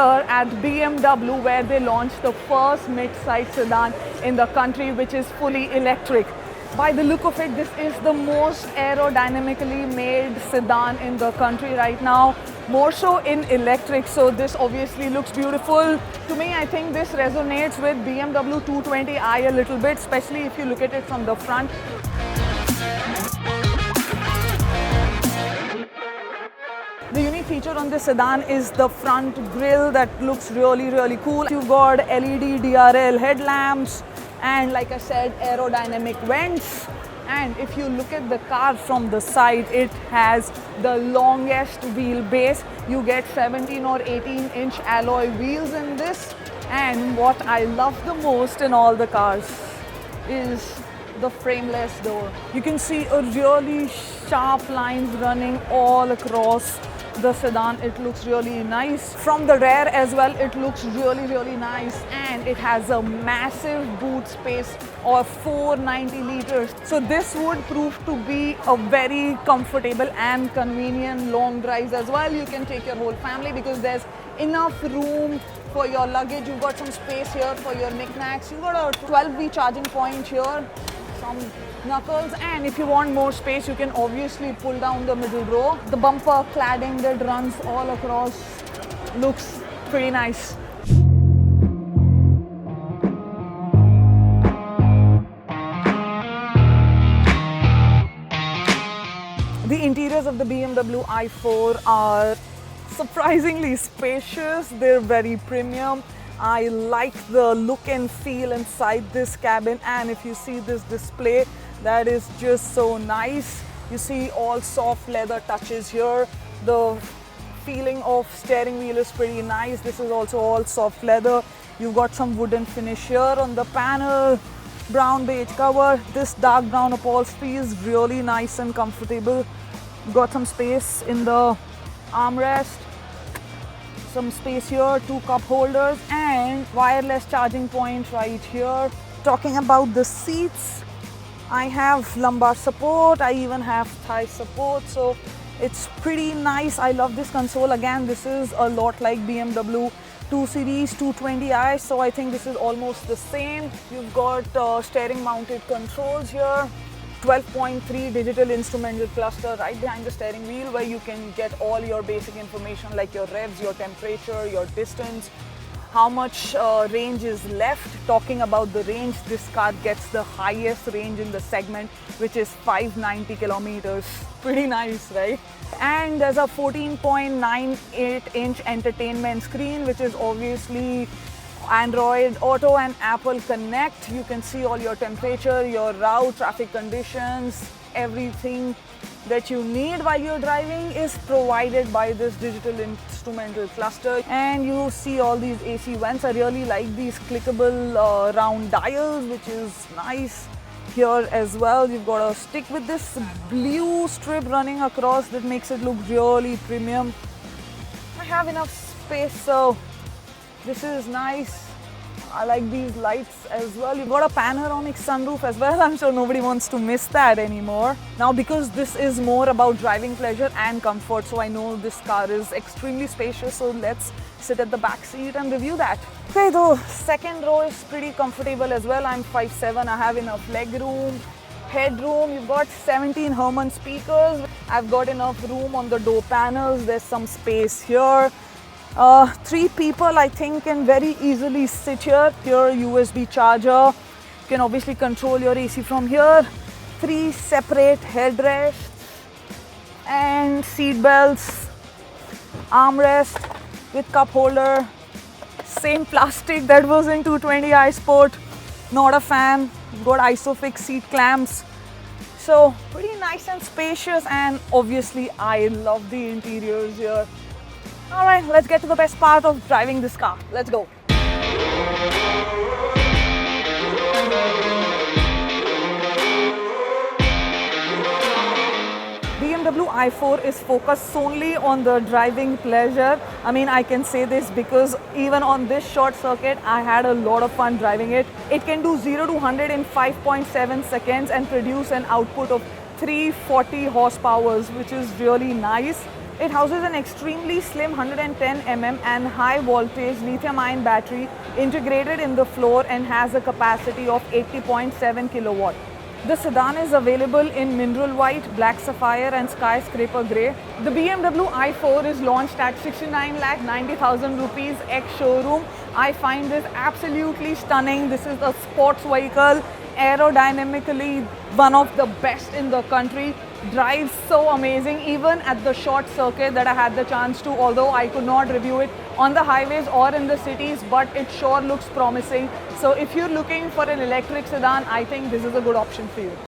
here at BMW, where they launched the first mid-size sedan in the country, which is fully electric. By the look of it, this is the most aerodynamically made sedan in the country right now, more so in electric, so this obviously looks beautiful. To me, I think this resonates with BMW 220i a little bit, especially if you look at it from the front. The unique feature on this sedan is the front grille that looks really cool. You've got LED DRL headlamps and, like I said, aerodynamic vents. And if you look at the car from the side, it has the longest wheelbase. You get 17 or 18-inch alloy wheels in this. And what I love the most in all the cars is the frameless door. You can see a really sharp lines running all across the sedan. It looks really nice. From the rear as well, it looks really nice, and it has a massive boot space of 490 liters. So this would prove to be a very comfortable and convenient long drives as well. You can take your whole family because there's enough room for your luggage. You've got some space here for your knickknacks. You've got a 12V charging point here, some knuckles, and if you want more space, you can obviously pull down the middle row. The bumper cladding that runs all across looks pretty nice. The interiors of the BMW i4 are surprisingly spacious. They're very premium. I like the look and feel inside this cabin, and if you see this display, that is just so nice. You see all soft leather touches here. The feeling of steering wheel is pretty nice. This is also all soft leather. You've got some wooden finish here on the panel, brown beige cover. This dark brown upholstery is really nice and comfortable. You've got some space in the armrest, some space here, 2 cup holders, and wireless charging point right here. Talking about the seats, I have lumbar support, I even have thigh support, so it's pretty nice. I love this console. Again, this is a lot like BMW 2 Series 220i, so I think this is almost the same. You've got steering mounted controls here, 12.3 digital instrumental cluster right behind the steering wheel, where you can get all your basic information like your revs, your temperature, your distance, how much range is left. Talking about the range, this car gets the highest range in the segment, which is 590 kilometers. Pretty nice, right? And there's a 14.98-inch entertainment screen, which is obviously Android Auto and Apple Connect. You can see all your temperature, your route, traffic conditions, everything that you need while you're driving is provided by this digital instrumental cluster. And you see all these AC vents. I really like these clickable round dials, which is nice. Here as well, you've got a stick with this blue strip running across that makes it look really premium. I have enough space, so this is nice. I like these lights as well. You've got a panoramic sunroof as well. I'm sure nobody wants to miss that anymore. Now, because this is more about driving pleasure and comfort, so I know this car is extremely spacious, so let's sit at the back seat and review that. Okay, the second row is pretty comfortable as well. I'm 5'7", I have enough leg room, headroom. You've got 17 Harman speakers. I've got enough room on the door panels. There's some space here. 3 people, I think, can very easily sit here. Here, USB charger. You can obviously control your AC from here. 3 separate headrests and seat belts, armrest with cup holder. Same plastic that was in 220i Sport. Not a fan. You've got Isofix seat clamps. So pretty nice and spacious, and obviously I love the interiors here. Alright, let's get to the best part of driving this car. Let's go. BMW i4 is focused solely on the driving pleasure. I mean, I can say this because even on this short circuit, I had a lot of fun driving it. It can do 0 to 100 in 5.7 seconds and produce an output of 340 horsepower, which is really nice. It houses an extremely slim 110 mm and high voltage lithium-ion battery integrated in the floor and has a capacity of 80.7 kilowatt. The sedan is available in mineral white, black sapphire and skyscraper grey. The BMW i4 is launched at 69,90,000 rupees ex-showroom. I find this absolutely stunning. This is a sports vehicle, aerodynamically one of the best in the country. Drives so amazing even at the short circuit that I had the chance to, although I could not review it on the highways or in the cities, but it sure looks promising. So if you're looking for an electric sedan, I think this is a good option for you.